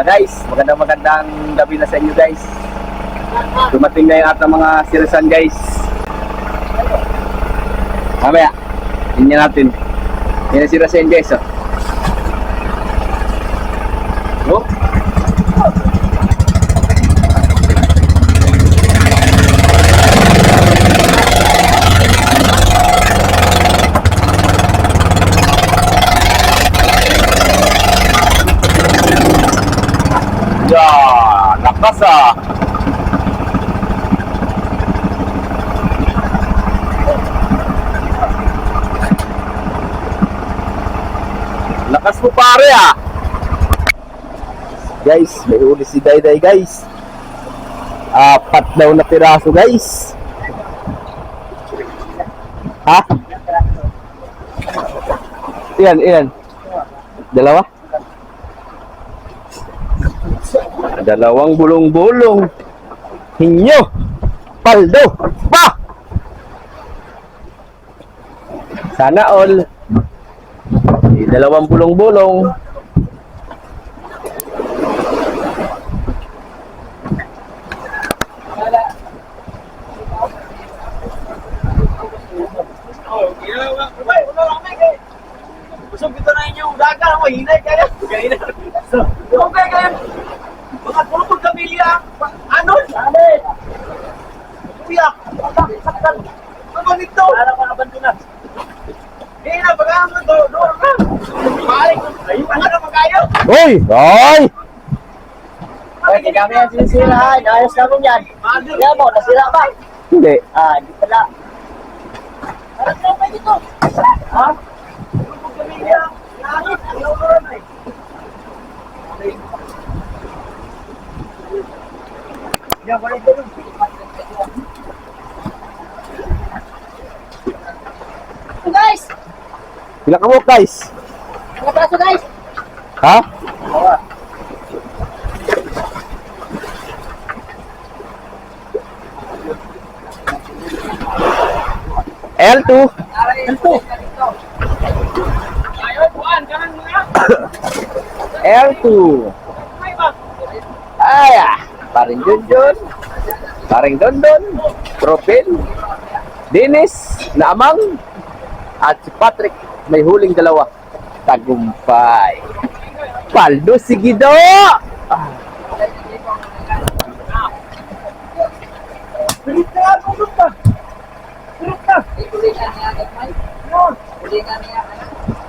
Guys, magandang gabi na sa inyo guys. Dumating na yung at ng mga sirisan guys. Mamaya, tingnan natin. Yan ang sirisan guys. Oh. Lakas ah. Lakas mo pare ah. Guys, may huli si Dayday guys. 4 daw na piraso guys. Ha? Ilan? Dalawa? Dalawang bulong-bulong. Hinyo. Paldo. Pa! Sana all. Dalawang bulong-bulong. Busog ito na inyong daga. Hinay kayo. Okay kayo. Mga pulupog kamilya. Ano? Kuya. Saktan. Ano nito? Alam ka naban na. Eh na, bagaan mo. Doon na. Balik. Ayun pa na magayo. Hoy! Hoy! Hindi kami ang sinisira. Inayos namin yan. Kaya mo, nasira ba? Hindi. Hindi pala. Harap na pa dito. Ha? Pulupog kamilya. Langit. Ayaw mo rin eh. Yan, wala ito nun. Guys! Pila ka mo guys? Mga braso guys! Ha? L2. Ito! Ayaw, buwan. Kanan mo nga. L2. May ba? Ay, paring Junjun, paring Dondon, Propel, Dennis, Naamang, at si Patrick, may huling dalawa. Tagumpay. Paldo Sigido! Pilit na! Tulog na! Tulog na!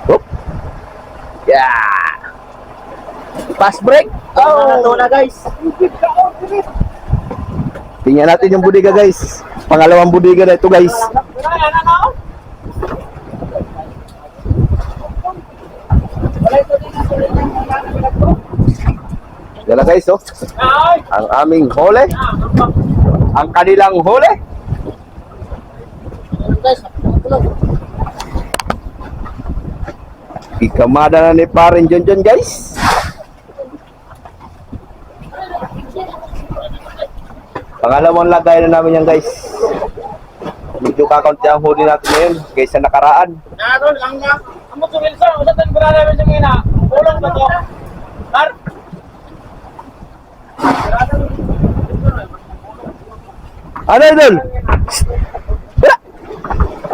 Oop. Yeah! Pass break! Ito na guys. Tingnan natin yung budiga guys. Pangalawang budiga na ito guys. Dala guys oh. Ang aming hole. Ang kanilang hole. Ikamada na ni parin Junjun guys. Pangalawang lagay na namin yan guys. Medyo kakaunti ang huli natin ngayon kaysa nakaraan. Naroon lang nga. Amo to Wilson, usatan ko na namin sa mga ulang ba to? Har? Ano idol?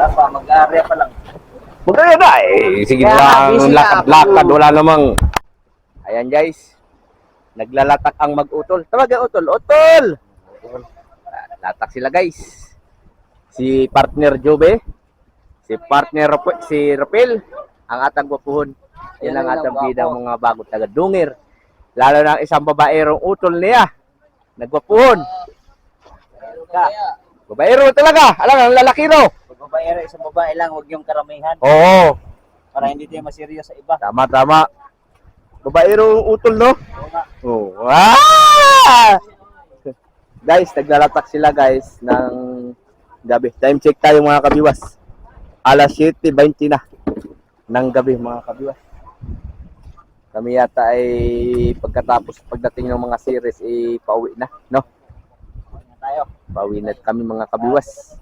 Mag-area pa lang. Magkaya na eh. Sige lang, lakad-lakad. Wala namang. Ayan guys. Naglalatak ang mag-utol. Tawag utol. Utol! Latak sila guys. Si partner Jobe. Si partner si Rapel. Ang atang gwapuhon. Yan ang atang bidang mga bago taga-dungir. Lalo na ang isang babaerong utol niya. Nagwapuhon. Babaero talaga. Alam, ang lalaki no. Pag babae, isang babae lang, huwag yung karamihan. Oo. Para hindi tayo maserious sa iba. Tama. Babaero utol no? Oh. Ah! Guys, naglalatak sila guys ng gabi. Time check tayo mga kabiwas. Alas 7:20 na ng gabi mga kabiwas. Kami yata ay pagdating ng mga series pauwi na, no? Tayo. Pauwi na kami mga kabiwas.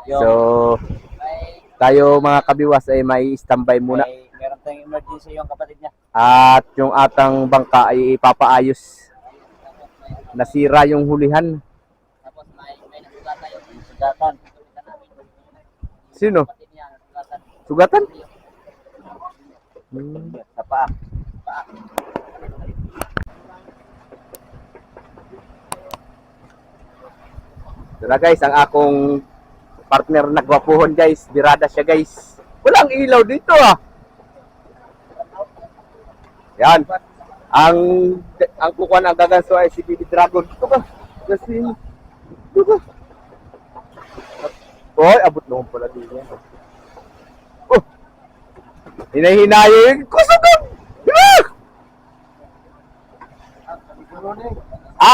Yung, So, tayo mga kabiwas ay may standby muna. meron tayong emergency yung kapatid niya. At yung atang bangka ay ipapaayos. Nasira yung hulihan. Tapos may nasugatan yung sugatan. Sino? Kapatid niya, nasugatan. Sugatan? Sa paa. Ito na guys, ang akong partner na gwapuhon guys. Birada siya guys. Walang ilaw dito ah. Yan. Ang kukuha ng gaganso ay si Baby Dragon. Ito ba? Kasi, ito ba? Oy, abot naman pala dito. Oh! Hinahinayin. Kusugan!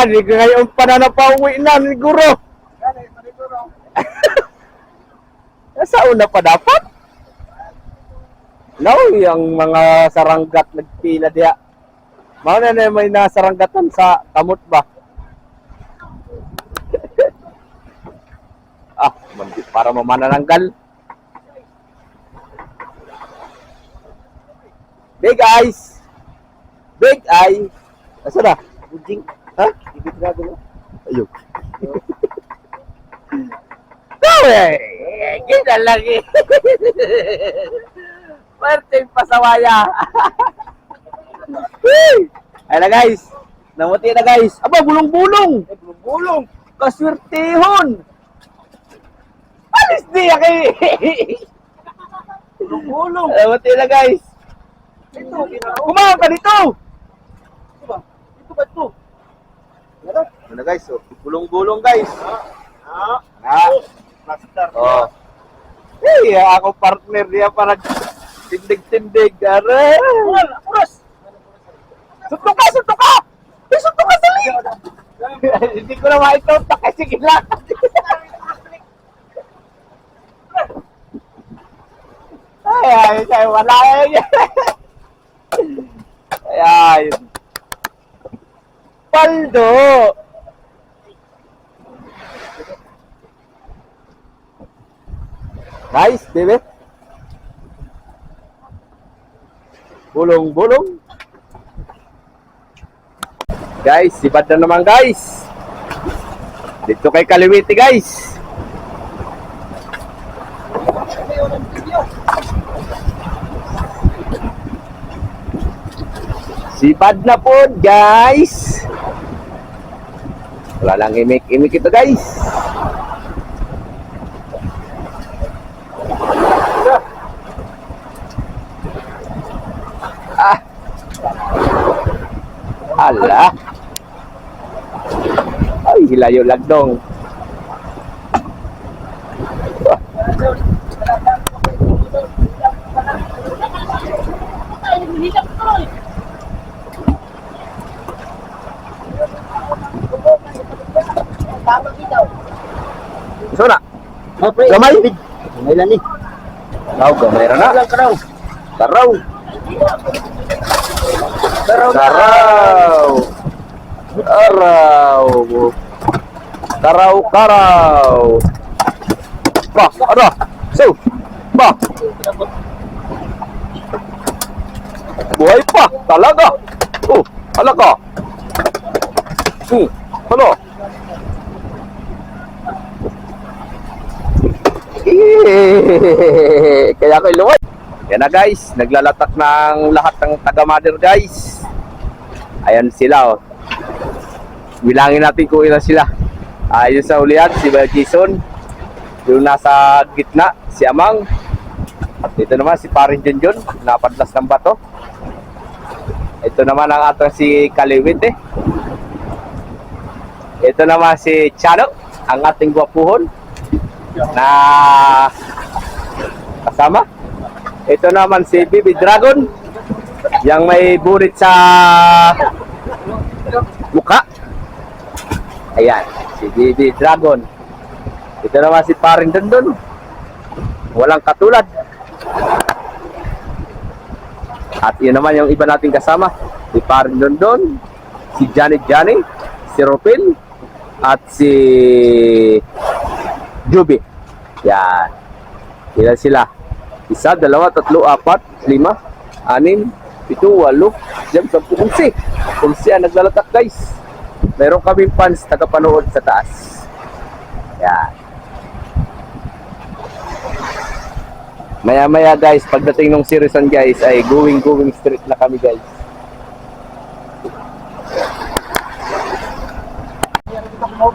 Di ka ngayon pananapauwi na, siguro. Nasa una pa dapat? No, yung mga saranggat nagpila diya. Mao na may nasaranggatan sa kamot ba? Para mamanananggal. Big eyes. Big eye. Asa na? Bujing. Ha? Ibig na doon. Ayun. Kita lagi. Perting pasawaya. Ay na guys. Namuti na guys. Aba, bulong-bulong. Bulong-bulong. Kaswertehon. Alis di aki. Bulong-bulong. Namuti na guys. Kumahan ka dito. Ito ba? Ito ba ito? Ano na guys? Oh. Bulong-bulong guys. Master. Oh. Hey, ako partner niya para tindig-tindig. Are. Puras. Suntok ka! Suntok ka! Ay, suntok ka dali! Hindi ko na maitontak kasi gila. Ay, wala yan. Ay, Paldo! Nice, baby. Bulong-bulong. Guys, sibad na naman guys. Dito kay Kaliwiti guys. Sibad na po guys. Wala lang imik-imik ito guys. Ala. Ay, hilayo lagdong. So na. Gamay. Gamay lang ni. Gamay ra na. Karaw. Karaw. Karaw. Karaw. Karaw, karaw. Bah, ada. So. Bah. Buhay pa, talaga. Oh, talaga. Halo. Kaya ko iluway. Yan na guys, naglalatak ng lahat ng taga-mother guys. Ayan sila oh. Bilangin natin kung ilan sila. Ayun sa ulihan, si Jason. Yung nasa gitna, si Amang. At dito naman si Parin Junjun, napadlas ng bato. Ito naman ang atong si Kaliwit eh. Ito naman si Chano, ang ating gwapuhon na kasama. Ito naman si Baby Dragon, yang may burit sa mukha. Ayan, si Baby Dragon. Ito naman si Paring Dondon, walang katulad. At yun naman yung iba nating kasama, si Paring Dondon, si Johnny, si Ropil, at si Juby. Yan. Ilan sila? 1, 2, 3, 4, 5, 6, 7, 8, 10, 11. 11 ang naglalatak guys. Meron kaming fans tagapanood sa taas. Yan. Maya-maya guys, pagdating ng Sirisan guys, ay going straight na kami guys.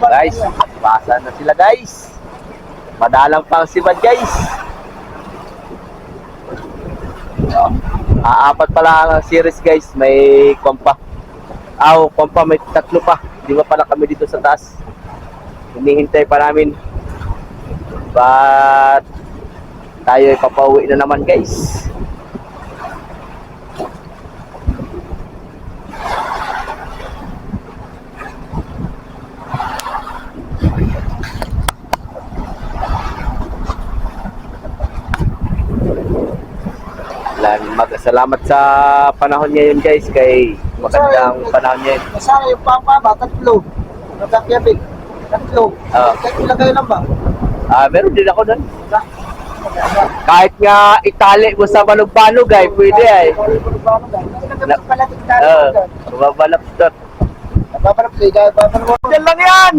Guys, basa na sila guys. Madalang pang sibad guys. Apat pala ang series guys. May kompa. Kompa may 3 pa. Di ba pala kami dito sa taas. Hinihintay pa namin. But tayo ay papauwi na naman guys. Salamat sa panahon ngayon guys, kay magandang panahon ngayon. Sana yung papa ba, 3. Nagkakiyabig, 3. Ilagay lang ba? Meron din ako doon. Kahit nga itali mo sa banog-banog ay pwede ay. Babalap doon. Babalap doon. Yan lang yan!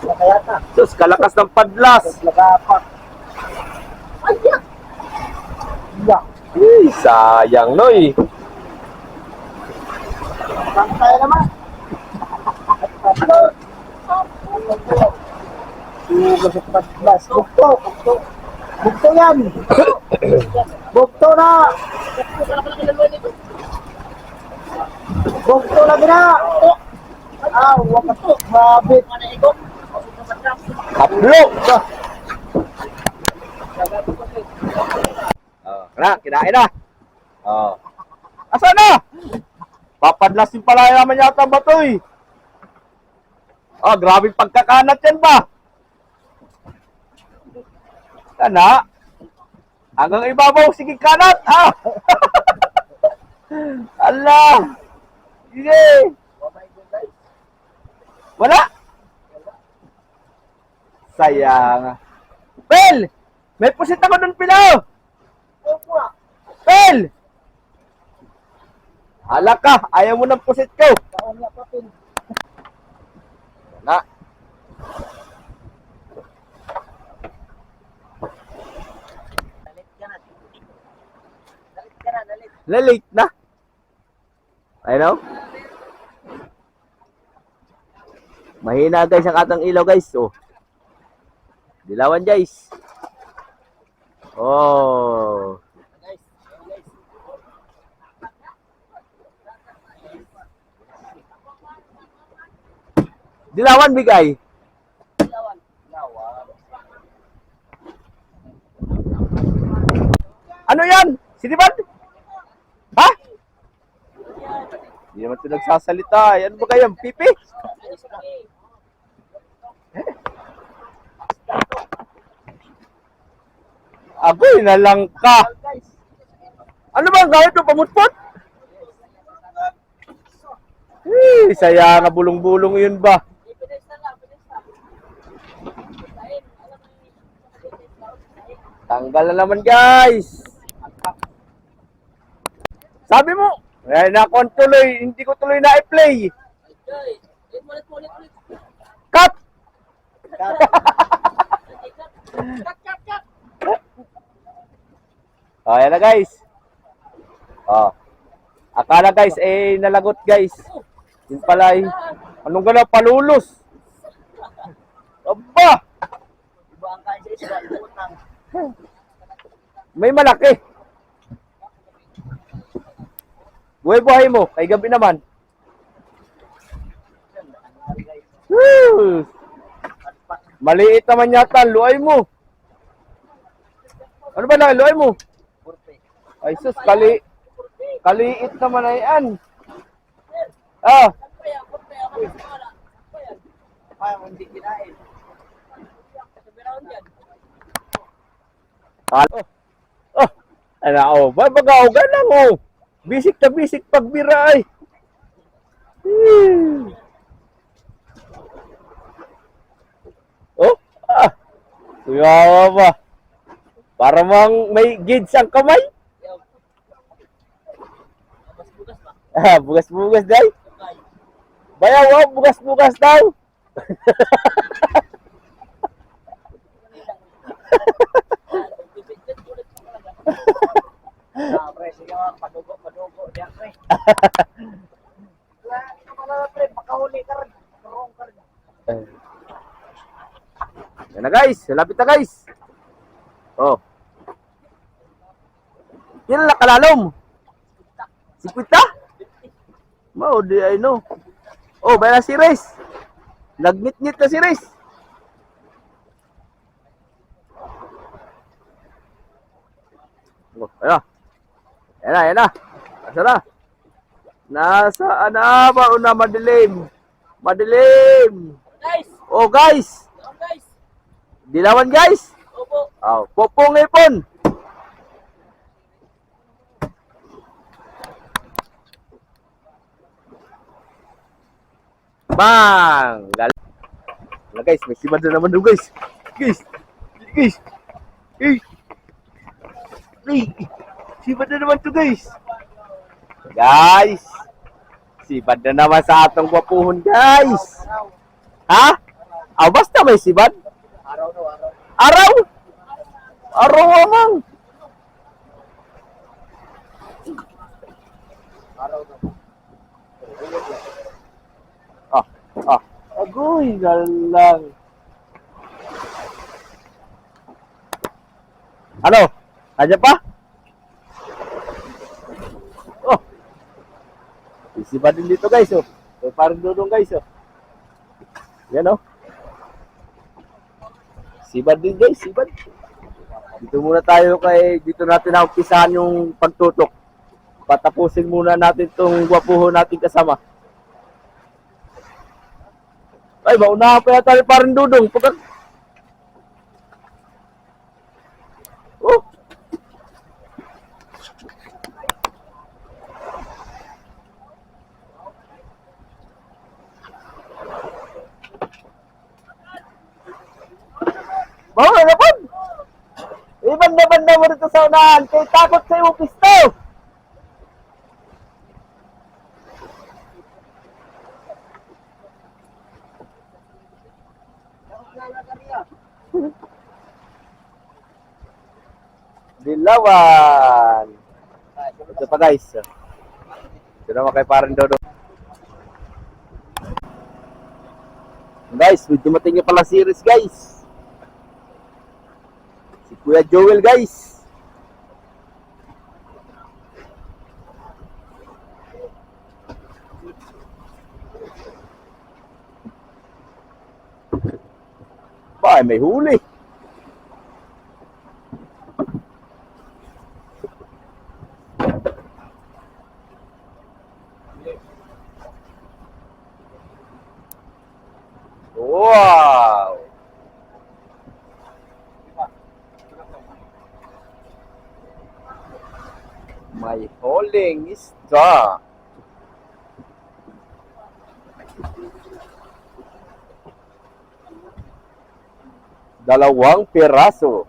Kaya na. Sus, kalakas ng padlas. Lagapak. Ayan! Ayan! Sayang noy. Bangkay naman. Suga sa padlas. Bukto. Bukto yan. Bukto na. Bukto na gina. Wakas. Mabit. Haplo. Kinain na. Asa na? Papadlasin pala naman yata ba ito eh. Grabe pagkakanat yan ba? Kana? Hanggang ibabaw, sige kanat, ha? Allah! Sige! Wala? Sayang. Pel! May pusit ako dun, Pilaw! Pel! Hala ka, ayaw mo ng pusit ko. Na. Lalit na. I know. Mahina guys ang atang ilaw guys. Dilawan guys. Dilawan bigay. Ano yan? Sinibad? Ha? Hindi naman ito nagsasalita. Ano ba kayo? Pipi? Agoy na lang ka. Ano ba ang gawin mo? Pamutpot? Saya nga bulong-bulong yun ba? Tanggal na naman guys. Sabi mo, na-con tuloy, hindi ko tuloy na-i-play. Cut! Ayan na guys. Akala guys, nalagot guys. Yun pala anong gano'n, palulos. Aba! Iba ang kain sa isla, ibutang. May malaki. Buhay-buhay mo, kay gabi naman. Woo! Maliit naman yata, luay mo. Ano ba na, luay mo? Ay sus, kaliit naman ay an. Parang hindi kinain. Babaga lang Bisik na bisik pagbira ay. Kuyawa ba? Para mang may gids ang kamay. Bugas-bugas day. Bayaw, oh, bugas-bugas daw. Pre, sige mga padugo, diyan pre. Wala ka pala pre, makahuli ka rin. Karong ka rin. Yan na guys, lapit na guys. Oh. Yan na kalalom. 50? Mao di ay no. Oh, bala si Riz. Nagngit-ngit na si Riz. Oh, ayun. Yan na. Asa na? Nasaan na ba? Una, madilim. Madilim. Guys! Oh, guys. Guys! Dilawan, guys. Opo! Oh, popong ipon. Bang! Galing. Wala guys, may sibad na naman doon guys. Guys! Guys! Guys! Guys! Sibad na naman to guys. Guys! Sibad na naman sa atong gwapuhon guys. Ha? Ah, basta may sibad? Araw no, araw. Araw! Araw amang! Araw no. Agoy, galang. Ano? Aja pa? Oh. Isipan din dito guys, oh. Parang dudong guys, oh. Yan, oh. Sibad din guys, sibad. Dito muna tayo dito natin naumpisahan yung pagtutok. Patapusin muna natin tong gwapuho natin kasama. Ay, mauna pa yata parang dudong. Oh. Bawa na po. Ibanda-banda mo rito sa unahan. Kaya takot sa iyo, pisto. Dilawan. Ito pa guys. Ito naman kay parang dodo. Guys, may dumating yung pala series guys. Si Kuya Joel guys. Ba, may huli. Wow! My holding is done. Dalawang piraso.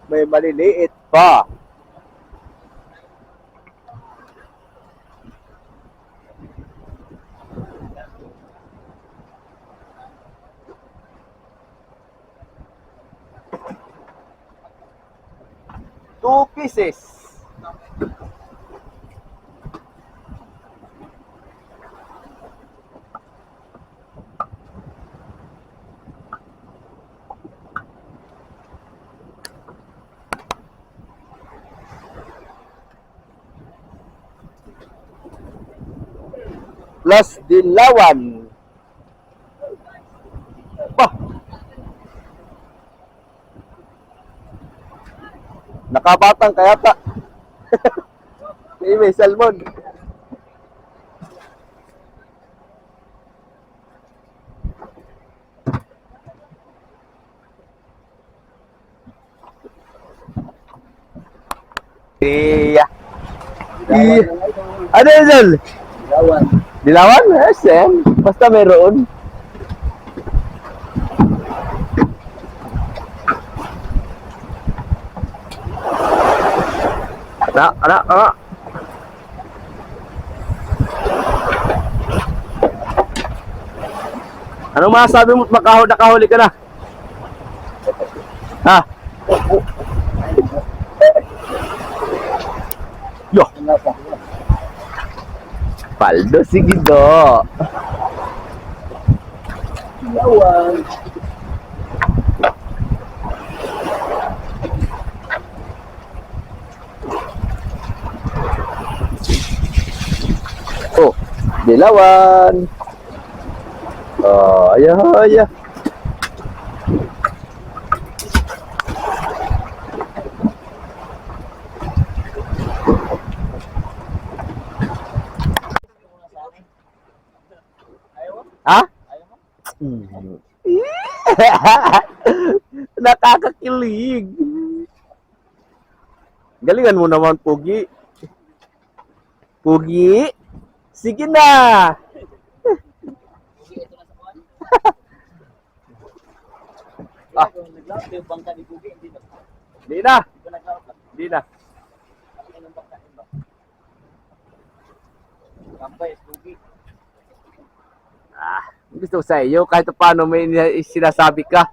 May maliliit pa. Two pieces. Plus dilawan. Bah. Nakabatang kaya ta. May salmon. Iya. Ano idol? Dilawan. Dilawan? SM. Basta meron. Anak. Anong masasabi mo at nakahuli ka na? Ha? Yo! Paldo, sige do. Dilawan. Oh, dilawan. Oh, ayah. Ha? Hmm. Nakakakilig. Galingan mo naman, Pugi. Pugi? Sige na. Ah, naglaot yung bangka ni Bugi, hindi na. Di na. Hindi ko naglaot lang. Di na. Ang ilang bangka ito. Kampay, Bugi. Gusto ko sa iyo kahit paano may sinasabi ka.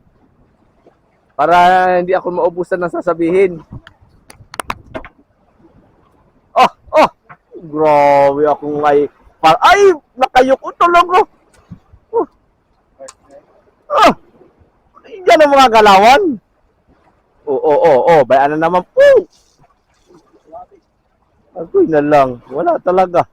Para hindi ako maubusan ng sasabihin. Oh! Grabe ako ay nakayok utol ako. Yan ang mga galawan. Bayan na naman po. Agoy na lang. Wala talaga.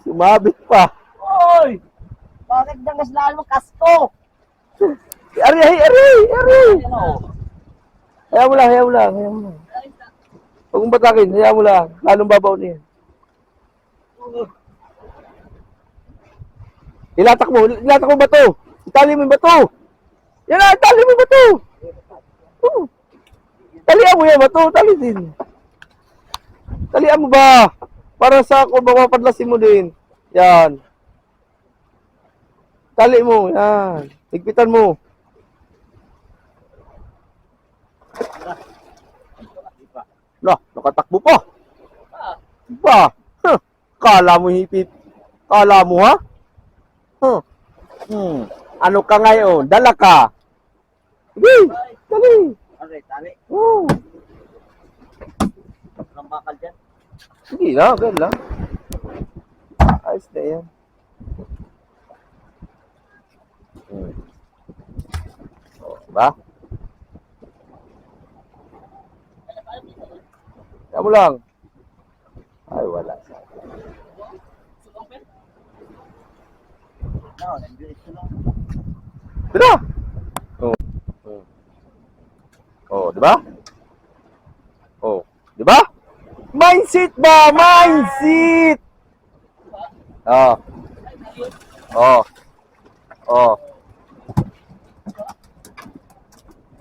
Sumabit pa. Oy! Bakit dangas lalo mo kasko? Ari! Ano? Hayaan mo lang. Huwag mong batakin, hayaan mo lang. Lalong babaw niya. Ilatak mo bato. Itali mo yung bato. Yan na, itali mo yung bato. Talian mo yan, bato. Tali din. Talian mo ba? Para sa kung mapapadlasin mo din. Yan. Tali mo, yan. Higpitan mo. Nakatakbo pa. Ba? Kala mo hipit. Kala mo ha? Ano ka ngayon? Dala ka. Sige, tali. Tali. Oh. Ang bakal dyan. Sige lang, ganun lang. Ayos na yan. Diba? Kamu lang. Ay, wala. No, nandiyo ito lang. Diba? Diba? Diba? Mindset ba? Mindset!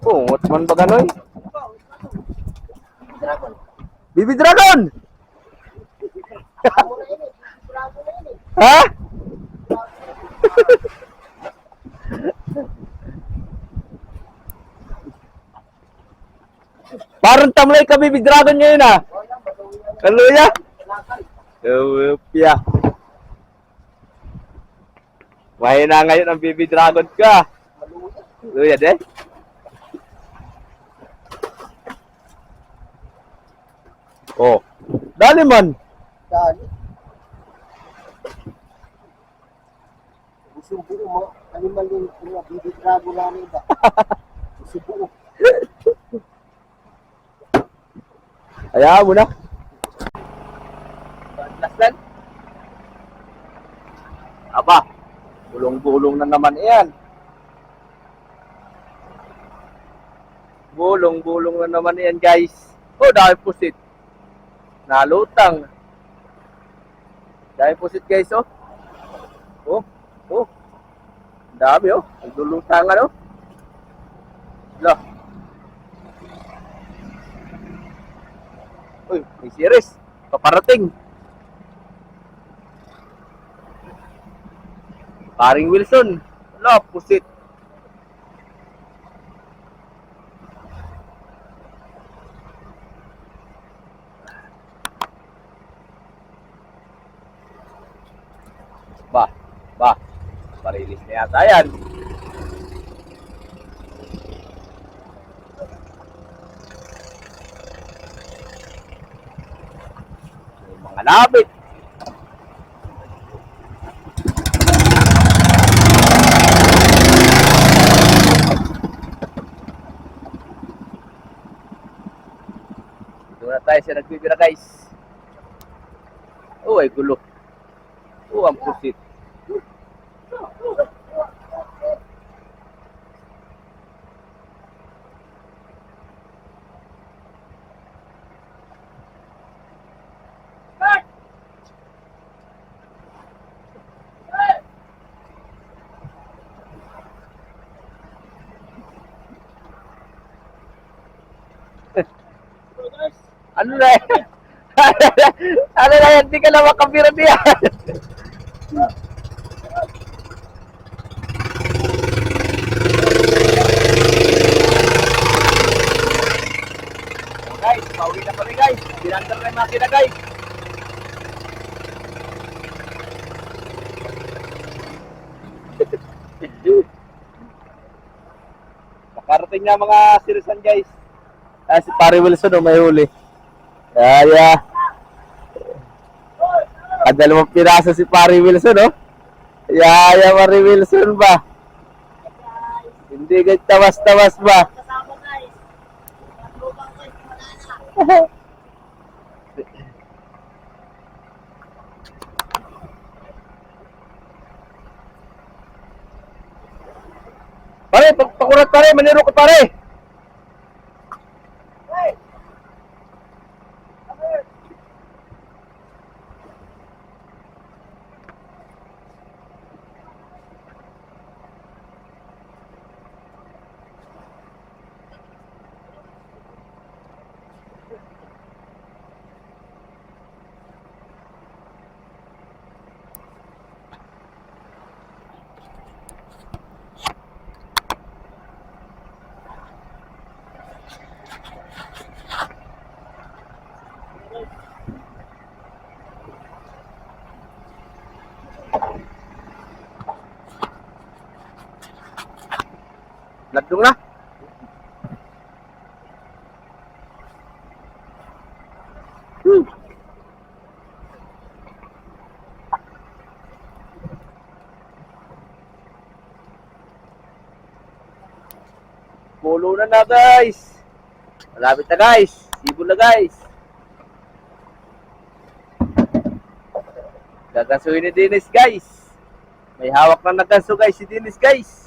What man ba gano'n? Bibi Dragon! Ha? Parang tamlay ka Bibi Dragon ngayon ah. Kaluya? Kaluya. Mahina ngayon ang Bibi Dragon ka. Kaluya de. Dali man. Dali. Susubo mo. Animal din mga Bibi Dragon lang iba. Susubo. Hayaan mo na. Laslan. Aba, bulong-bulong na naman yan. Bulong-bulong na naman yan guys. Dahil pusit. Nalutang. Dahil pusit guys Dami Naglulutangan Lah. Uy, may series. Paparating. Paring Wilson. Wala, pusit. Bah, bah. Parilis na yata yan. May mga labit. Dito na tayo sa nagbibira guys. Oh, ay gulo. Oh, ang pusit. Ano na yan? Ano na yan? Di ka na makapira diyan. Guys, pauwi na kami guys. Binandar na yung makina guys. Nakarating na mga sirisan guys. Si Pare Wilson may huli. Kaya dalawang piraso si Pare Wilson Yaya Pare Wilson ba? Hindi ganyan tawas-tawas ba? Kasama guys. Lubang guys, wala na. Pare, pakurat pare, maniro ka pare. Ladong na. Pulo na guys. Malapit na guys. Sibol na guys. Gagasuhin ni Dennis guys. May hawak na nagaso guys si Dennis guys.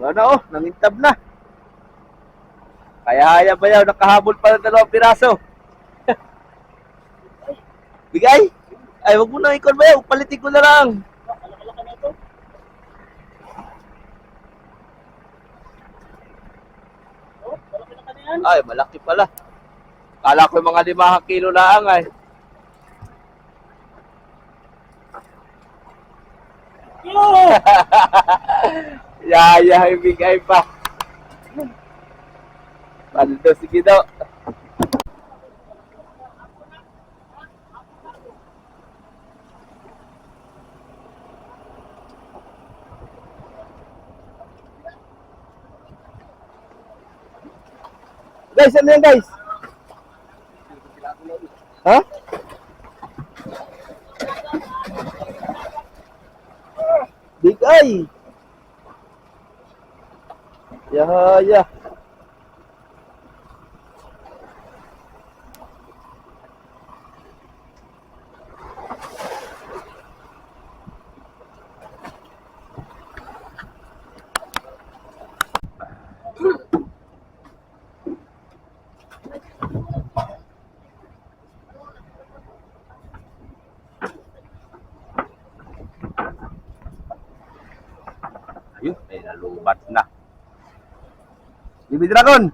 Ano nangintab na. Kaya haya bayaw, nakahabol pa ng 2 piraso. Bigay? Ay, wag mo na ikon bayaw, palitin ko na lang. Kalaki-laki na ito. Oh, kalaki-laki na yan. Ay, malaki pala. Kala ko yung mga 5 kilo lang ay. Yo! Yaya, ibigay pa. Paldo, sige daw. Guys, ano yan guys? Ha? Bigay. Yaya. Ayun, ay nalubat na. Baby Dragon.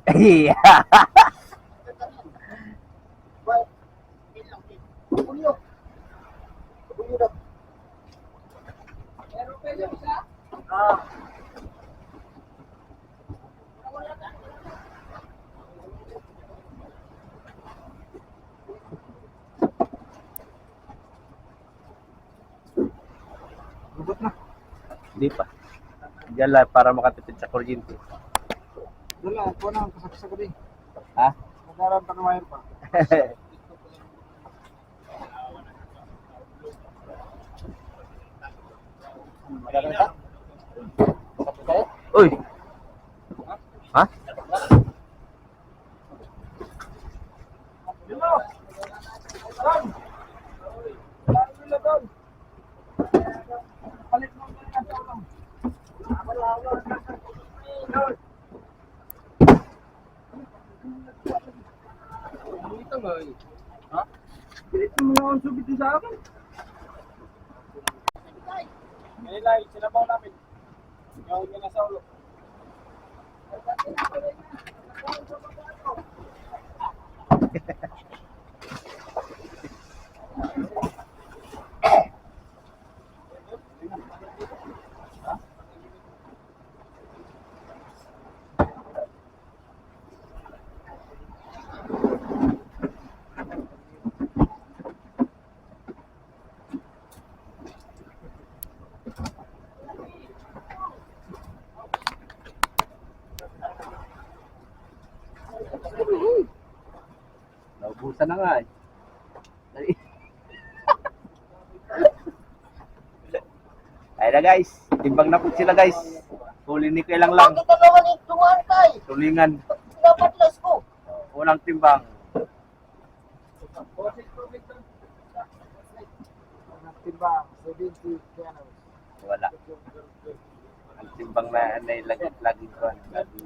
Iya. Puyo. Puyo daw. Ah. Lubot na. Hindi pa. Diyan lang para makatipid sa kuryente. Dala, ako na ang kasaksa ko din. Ha? Nagaran pa ng wire pa. Magagaling ka? Sakit kayo? Uy. Ha? Dilo! Don! Dilo, Don! Palit mo ba yung tulong? Don! Dito mo eh. Ha? Dito mo yung subito sa akin. Nilay, sinabaw namin. Gawin ka na sa ulo. Naubusan na nga eh. Dali. Ayun na guys. Timbang na po sila guys. Huli ni kailang lang. Bakit naman itungan kay? Tulingan. Pinapatlas ko. Unang timbang. Timbang, 70 pianos. Wala. Ang timbang na lagi ko. Lagi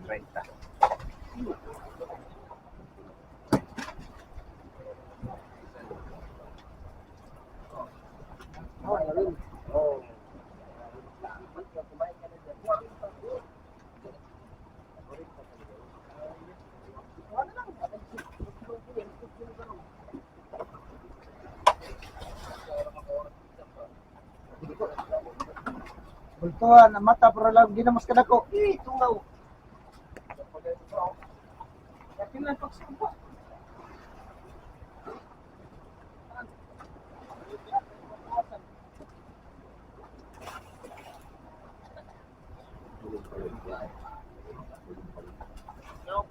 30. Oh, yun. Oh. Bultuhan ang mata pero lang ginamas ka na ko. Tungaw. Yakin lang pagsumpa. No,